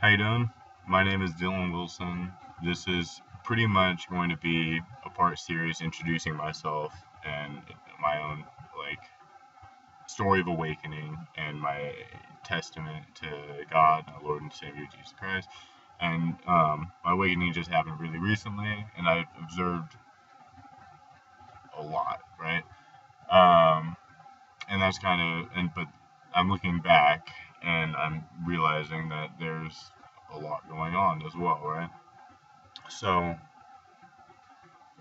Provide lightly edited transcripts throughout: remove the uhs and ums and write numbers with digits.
How you doing? My name is Dylan Wilson. This is pretty much going to be a part series introducing myself and my own like story of awakening and my testament to God, our Lord and Savior Jesus Christ. And my awakening just happened really recently, and I've observed a lot, right? Um, and that's but I'm looking back and I'm realizing that there's a lot going on as well, right? So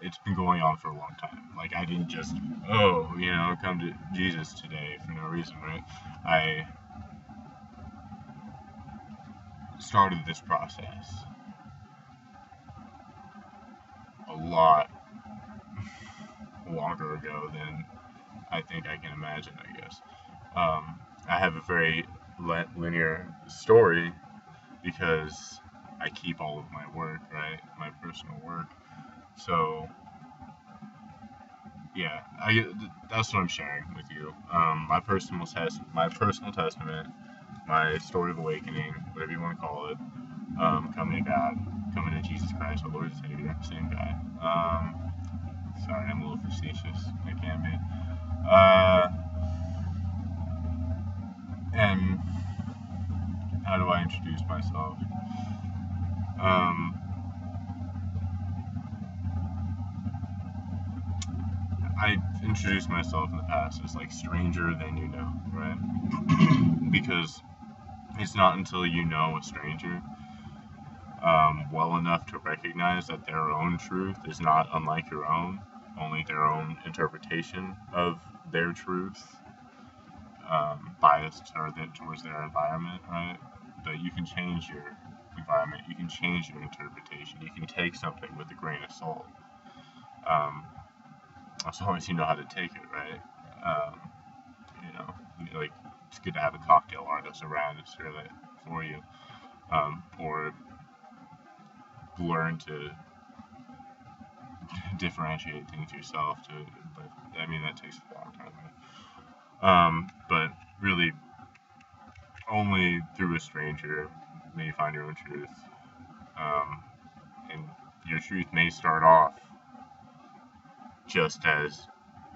it's been going on for a long time. Like I didn't just come to Jesus today for no reason, right? I started this process a lot longer ago than I think I can imagine, I guess. I have a very linear story because I keep all of my work, right? My personal work. So yeah, that's what I'm sharing with you. My personal testament, my story of awakening, whatever you want to call it. Coming to God, coming to Jesus Christ, our Lord and Savior, same guy. Sorry, I'm a little facetious. I can be. Uh, and how do I introduce myself? Um, I introduced myself in the past as like stranger than you know, right? Because it's not until you know a stranger well enough to recognize that their own truth is not unlike your own, only their own interpretation of their truth, biased towards their environment, right? But you can change your environment, you can change your interpretation, you can take something with a grain of salt. Um, as long as you know how to take it, right? Um, like it's good to have a cocktail artist around to serve it for you, or learn to differentiate things yourself. But I mean that takes a long time. But really, only through a stranger may you find your own truth. Um, and your truth may start off just as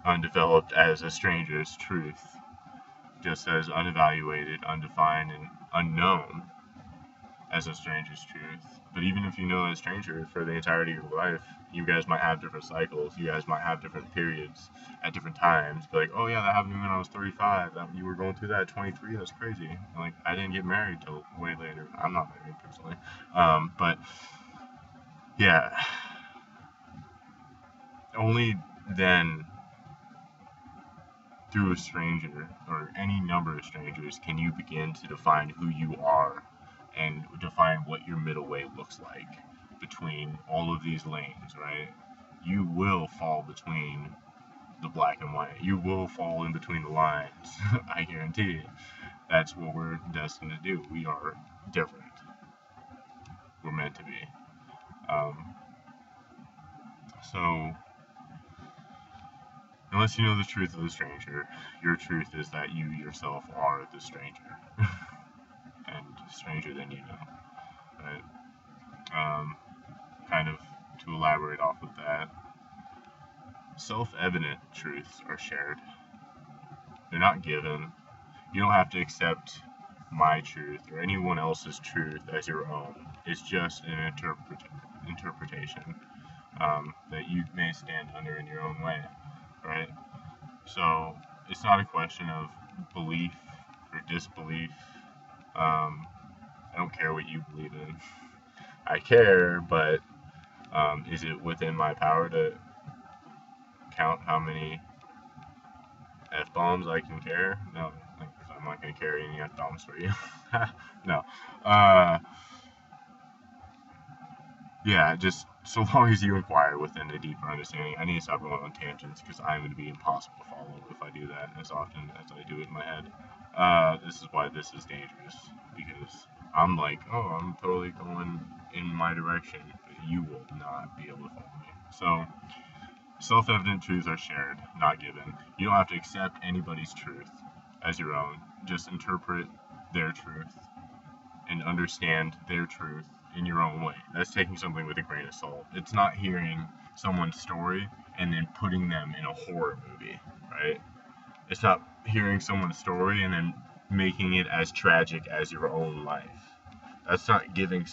undeveloped as a stranger's truth, just as unevaluated, undefined, and unknown as a stranger's truth. But even if you know that stranger for the entirety of your life, you guys might have different cycles. You guys might have different periods at different times. Be like, oh yeah, that happened to me when I was 35. You were going through that at 23. That's crazy. And like, I didn't get married till way later. I'm not married personally. But yeah, only then through a stranger or any number of strangers can you begin to define who you are and define what your middle way looks like between all of these lanes, right? You will fall between the black and white. You will fall in between the lines. I guarantee it. That's what we're destined to do. We are different. We're meant to be. Um, so, unless you know the truth of the stranger, your truth is that you yourself are the stranger. And stranger than you know, right? Kind of to elaborate off of that, self-evident truths are shared. They're not given. You don't have to accept my truth or anyone else's truth as your own. It's just an interpretation that you may stand under in your own way, right? So it's not a question of belief or disbelief. I don't care what you believe in. I care, but is it within my power to count how many F-bombs I can carry? No, like, I'm not going to carry any F-bombs for you. No. Yeah, just so long as you inquire within a deeper understanding. I need to stop going on tangents because I'm going to be impossible to follow if I do that as often as I do it in my head. This is why this is dangerous, because I'm like, oh, I'm totally going in my direction, but you will not be able to follow me. So, self-evident truths are shared, not given. You don't have to accept anybody's truth as your own. Just interpret their truth and understand their truth in your own way. That's taking something with a grain of salt. It's not hearing someone's story and then putting them in a horror movie, right? It's not hearing someone's story and then making it as tragic as your own life. That's not taking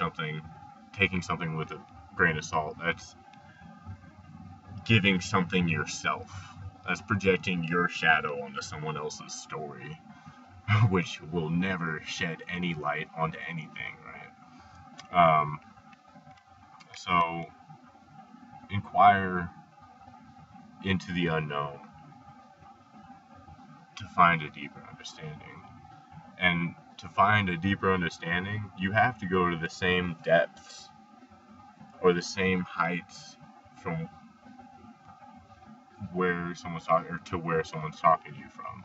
something with a grain of salt. That's giving something yourself. That's projecting your shadow onto someone else's story, which will never shed any light onto anything, right? So inquire into the unknown to find a deeper understanding. And to find a deeper understanding, you have to go to the same depths or the same heights from where someone's talking, or to where someone's talking to you from.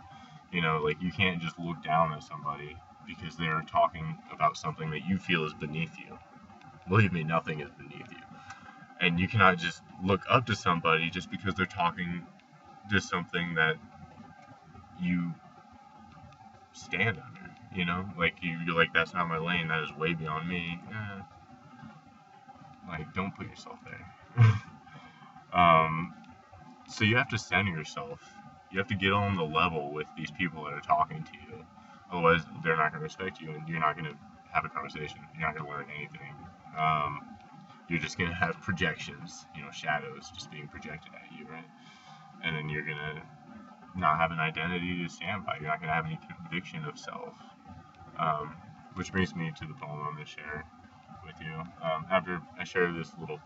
You know, like, you can't just look down at somebody because they're talking about something that you feel is beneath you. Believe me, nothing is beneath you. And you cannot just look up to somebody just because they're talking to something that you stand under, you know? Like, you're like, that's not my lane, that is way beyond me. Like, don't put yourself there. So you have to center yourself. You have to get on the level with these people that are talking to you. Otherwise, they're not going to respect you, and you're not going to have a conversation. You're not going to learn anything. You're just going to have projections, you know, shadows just being projected at you, right? And then you're going to not have an identity to stand by. You're not going to have any conviction of self. Which brings me to the poem I'm going to share with you. After I share this little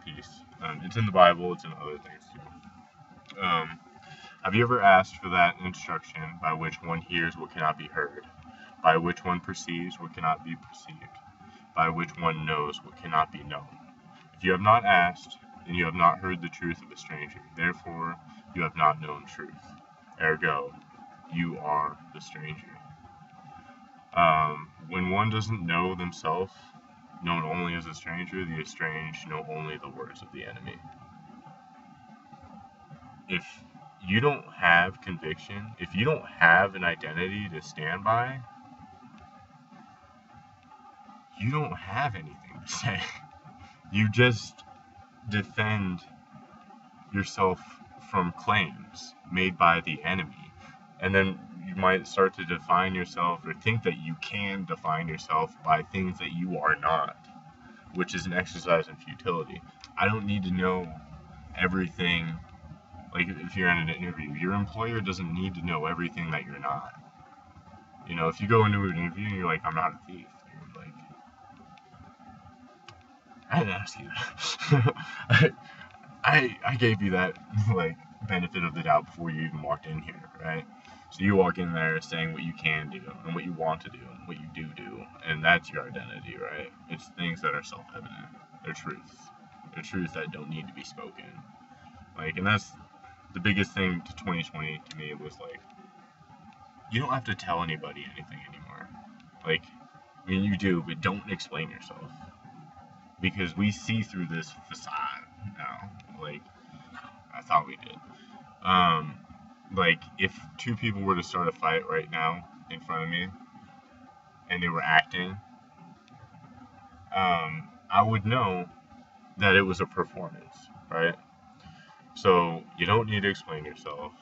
piece, it's in the Bible, it's in other things too. Have you ever asked for that instruction by which one hears what cannot be heard, by which one perceives what cannot be perceived, by which one knows what cannot be known? If you have not asked, then you have not heard the truth of a stranger. Therefore, you have not known truth. Ergo, you are the stranger. When one doesn't know themselves, known only as a stranger, the estranged know only the words of the enemy. If you don't have conviction, if you don't have an identity to stand by, you don't have anything to say. You just defend yourself from claims made by the enemy. And then you might start to define yourself, or think that you can define yourself by things that you are not, which is an exercise in futility. I don't need to know everything. Like, if you're in an interview, your employer doesn't need to know everything that you're not. You know, if you go into an interview and you're like, I'm not a thief, you're like, I didn't ask you that. I gave you that, like, benefit of the doubt before you even walked in here, right? So you walk in there saying what you can do and what you want to do and what you do, and that's your identity, right? It's things that are self-evident. They're truths. They're truths that don't need to be spoken. Like, and that's the biggest thing to 2020 to me, was like, you don't have to tell anybody anything anymore. Like, I mean, you do, but don't explain yourself. Because we see through this facade now. Like, I thought we did. Like, if two people were to start a fight right now in front of me, and they were acting, I would know that it was a performance, right? So, you don't need to explain yourself.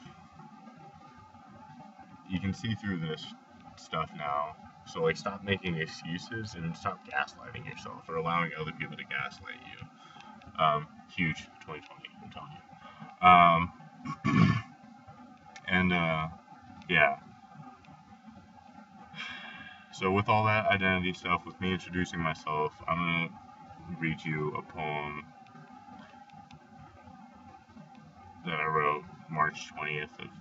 You can see through this stuff now. So, like, stop making excuses and stop gaslighting yourself, or allowing other people to gaslight you. Huge 2020, I'm telling you. And, yeah. So with all that identity stuff, with me introducing myself, I'm going to read you a poem that I wrote March 20th of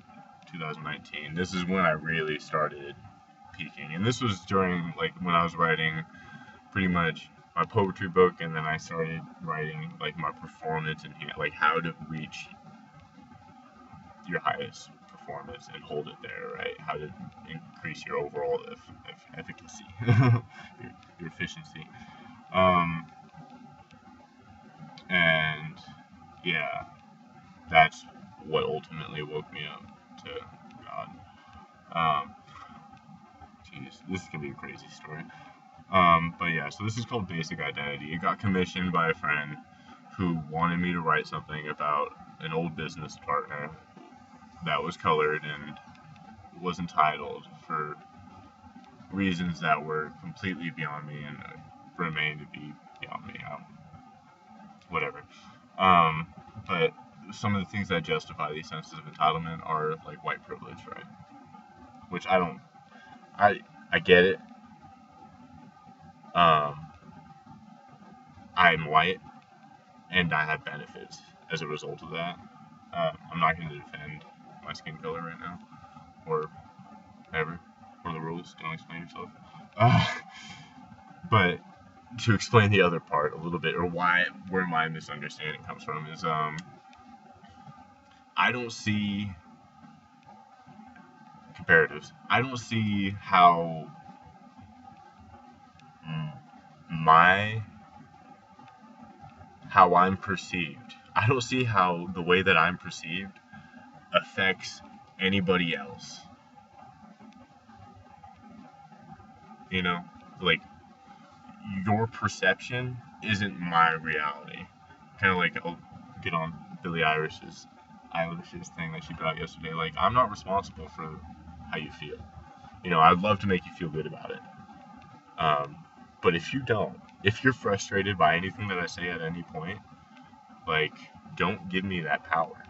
2019. This is when I really started peaking. And this was during, like, when I was writing pretty much my poetry book, and then I started writing, like, my performance and, like, how to reach your highest performance and hold it there, right? How to increase your overall efficacy, your efficiency. And yeah, that's what ultimately woke me up to God. Jeez, this is gonna be a crazy story. But yeah, so this is called Basic Identity. It got commissioned by a friend who wanted me to write something about an old business partner that was colored and was entitled for reasons that were completely beyond me and remain to be beyond me. Whatever. Um, but some of the things that justify these senses of entitlement are like white privilege, right? Which I don't. I get it. Um, I'm white and I have benefits as a result of that. I'm not going to defend my skin color right now or ever. Or the rules. Don't explain yourself. Uh, but to explain the other part a little bit, or where my misunderstanding comes from, is I don't see comparatives. I don't see how my how I'm perceived. I don't see how the way that I'm perceived affects anybody else. You know, like your perception isn't my reality. Kind of like I'll get on Billie Eilish's thing that she put out yesterday. Like I'm not responsible for how you feel. You know, I'd love to make you feel good about it. Um, but if you don't, if you're frustrated by anything that I say at any point, like don't give me that power.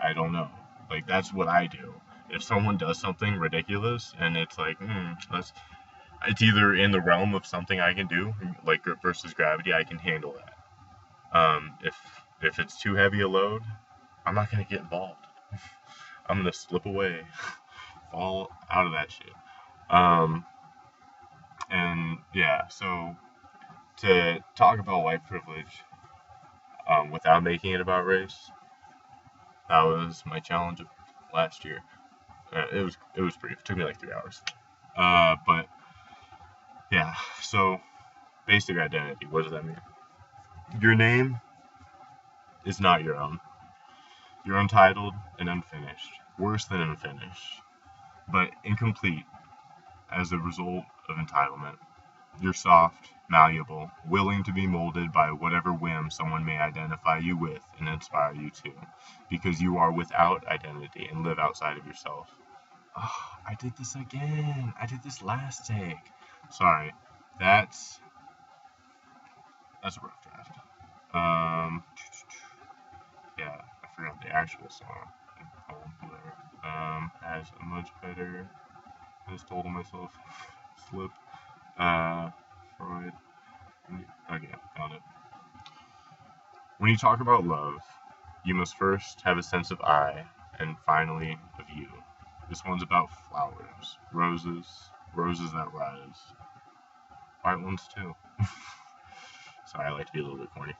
I don't know. Like that's what I do. If someone does something ridiculous and it's like, it's either in the realm of something I can do, like versus gravity, I can handle that. If it's too heavy a load, I'm not gonna get involved. I'm gonna slip away, fall out of that shit. Um, and yeah, so to talk about white privilege, without making it about race, that was my challenge of last year. It was brief. It took me like 3 hours. But yeah, so basic identity. What does that mean? Your name is not your own. You're untitled and unfinished. Worse than unfinished, but incomplete as a result of entitlement. You're soft, malleable, willing to be molded by whatever whim someone may identify you with and inspire you to, because you are without identity and live outside of yourself. Oh, I did this again. I did this last take. Sorry. That's a rough draft. Um, yeah, I forgot the actual song. Whatever. As a much better. I just told myself. Slip. Freud. Okay, found it. When you talk about love, you must first have a sense of I, and finally of you. This one's about flowers, roses that rise. White ones too. Sorry, I like to be a little bit corny.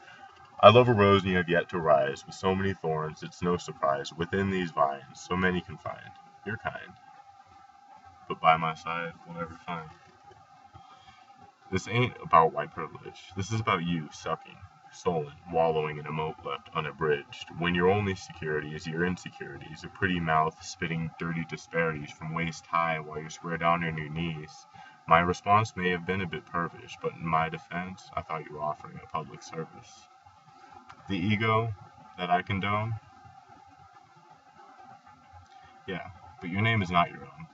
I love a rose you have yet to rise, with so many thorns, it's no surprise, within these vines, so many can find your kind, but by my side will never find. This ain't about white privilege. This is about you sucking, sullen, wallowing in a moat left unabridged, when your only security is your insecurities, a pretty mouth spitting dirty disparities from waist high while you're square down on your knees. My response may have been a bit pervish, but in my defense, I thought you were offering a public service. The ego that I condone? Yeah, but your name is not your own.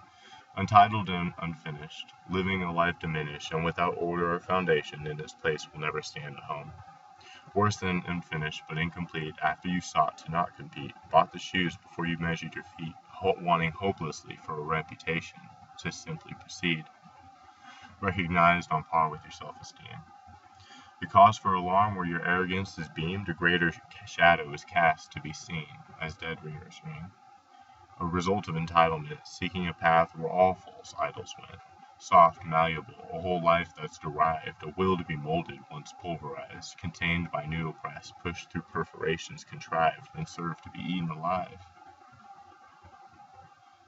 Untitled and unfinished, living a life diminished and without order or foundation in its place will never stand a home. Worse than unfinished but incomplete after you sought to not compete, bought the shoes before you measured your feet, wanting hopelessly for a reputation to simply proceed, recognized on par with your self-esteem. The cause for alarm where your arrogance is beamed, a greater shadow is cast to be seen, as dead ringers ring. A result of entitlement, seeking a path where all false idols went. Soft, malleable, a whole life that's derived, a will to be molded once pulverized, contained by new oppressed, pushed through perforations contrived, and served to be eaten alive.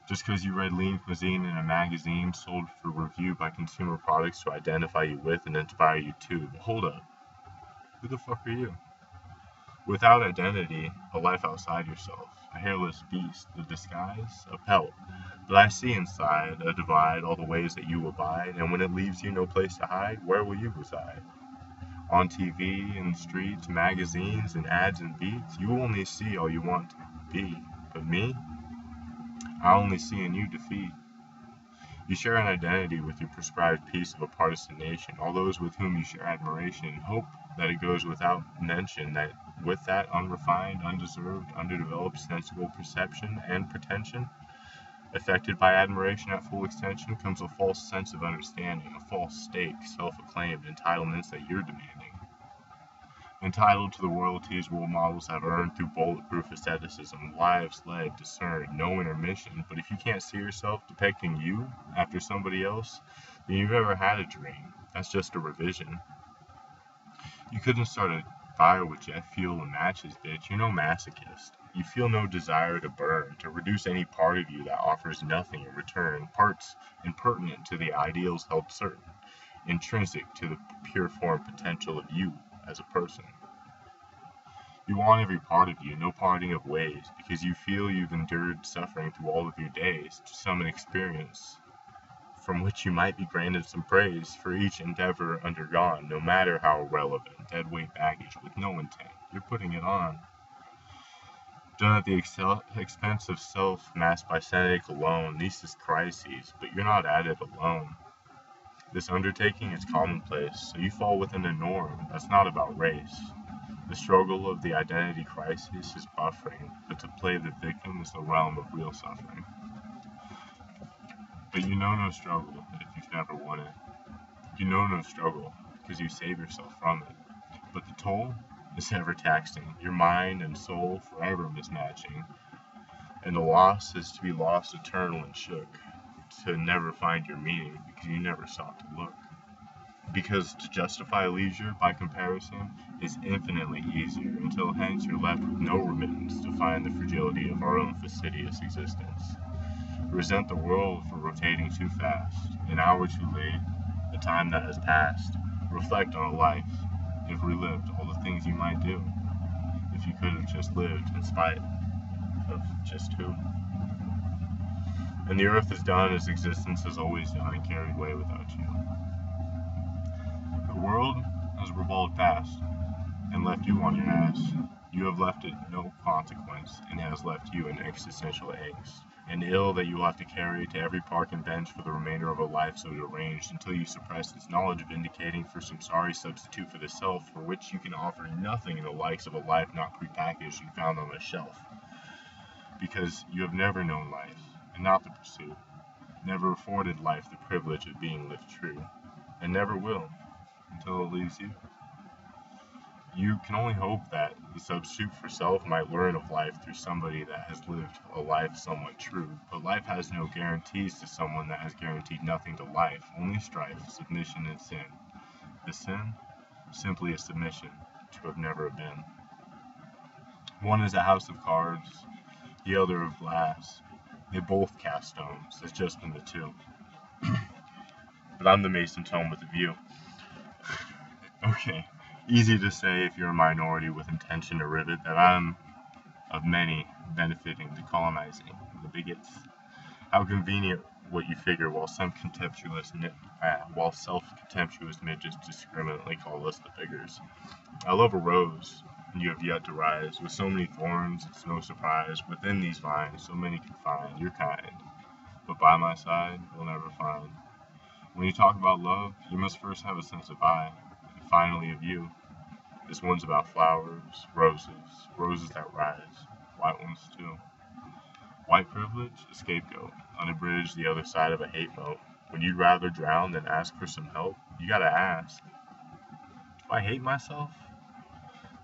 Just because you read lean cuisine in a magazine sold for review by Consumer Products to identify you with and inspire you to. But hold up. Who the fuck are you? Without identity, a life outside yourself, a hairless beast, the disguise, a pelt. But I see inside a divide, all the ways that you abide, and when it leaves you no place to hide, where will you reside? On TV, in the streets, magazines, and ads and beats, you only see all you want to be. But me, I only see in you defeat. You share an identity with your prescribed piece of a partisan nation, all those with whom you share admiration, and hope that it goes without mention that with that unrefined, undeserved, underdeveloped sensible perception and pretension, affected by admiration at full extension, comes a false sense of understanding, a false stake, self-acclaimed entitlements that you're demanding. Entitled to the royalties role models have earned through bulletproof asceticism, lives led, discerned, no intermission. But if you can't see yourself depicting you after somebody else, then you've never had a dream. That's just a revision. You couldn't start a fire with jet fuel and matches, bitch. You're no masochist. You feel no desire to burn, to reduce any part of you that offers nothing in return, parts impertinent to the ideals held certain, intrinsic to the pure form potential of you as a person. You want every part of you, no parting of ways, because you feel you've endured suffering through all of your days to summon experience from which you might be granted some praise for each endeavor undergone, no matter how irrelevant, deadweight baggage with no intent. You're putting it on. Done at the expense of self, masked by Seneca alone, thesis crises, but you're not at it alone. This undertaking is commonplace, so you fall within a norm that's not about race. The struggle of the identity crisis is buffering, but to play the victim is the realm of real suffering. But you know no struggle if you've never won it. You know no struggle because you save yourself from it. But the toll is ever taxing, your mind and soul forever mismatching. And the loss is to be lost eternal and shook, to never find your meaning because you never sought to look. Because to justify leisure by comparison is infinitely easier, until hence you're left with no remittance to find the fragility of our own fastidious existence. Resent the world for rotating too fast, an hour too late, the time that has passed. Reflect on a life, if relived all the things you might do, if you could have just lived in spite of just who. And the earth has done as existence has always done and carried away without you. The world has revolved past and left you on your ass. You have left it no consequence, and it has left you in existential angst, an ill that you will have to carry to every park and bench for the remainder of a life so deranged, until you suppress its knowledge of indicating for some sorry substitute for the self, for which you can offer nothing in the likes of a life not prepackaged and found on a shelf. Because you have never known life, and not the pursuit, never afforded life the privilege of being lived true, and never will, until it leaves you. You can only hope that the substitute for self might learn of life through somebody that has lived a life somewhat true, but life has no guarantees to someone that has guaranteed nothing to life, only strife, submission, and sin. The sin? Simply a submission to have never been. One is a house of cards, the other of glass. They both cast stones, there's just been the two. But I'm the mason tome with a view. Okay. Easy to say if you're a minority with intention to rivet that I'm of many benefiting the colonizing, the bigots. How convenient what you figure while self-contemptuous midgets discriminately call us the figures. I love a rose, and you have yet to rise. With so many thorns, it's no surprise. Within these vines, so many can find your kind. But by my side, you'll never find. When you talk about love, you must first have a sense of I, and finally of you. This one's about flowers, roses that rise, white ones too. White privilege, a scapegoat, unabridged the other side of a hate moat. When you'd rather drown than ask for some help, you gotta ask. Do I hate myself?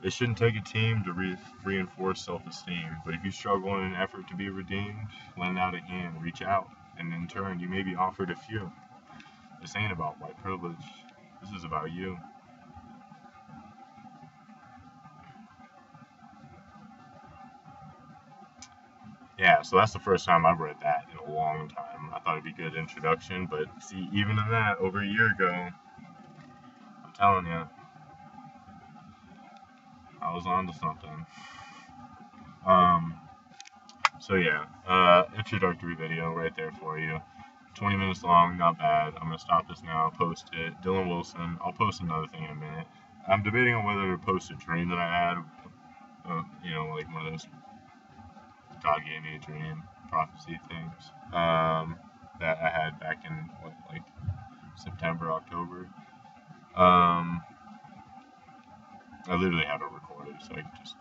It shouldn't take a team to reinforce self-esteem, but if you struggle in an effort to be redeemed, lend out a hand, reach out, and in turn you may be offered a few. This ain't about white privilege, this is about you. Yeah, so that's the first time I've read that in a long time. I thought it'd be a good introduction, but see, even in that, over a year ago, I'm telling you, I was on to something. So yeah, introductory video right there for you. 20 minutes long, not bad. I'm gonna stop this now, post it. Dylan Wilson. I'll post another thing in a minute. I'm debating on whether to post a dream that I had. Like one of those God gave me a dream prophecy things that I had back in September, October. I literally have it recorded, so I can just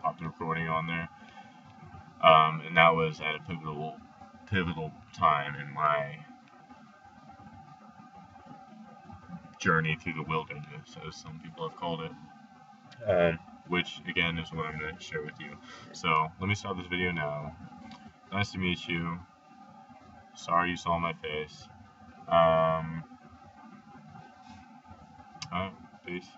pop the recording on there. And that was at a pivotal time in my journey through the wilderness, as some people have called it. Which again is what I'm going to share with you. So let me stop this video now. Nice to meet you. Sorry you saw my face. Alright, peace.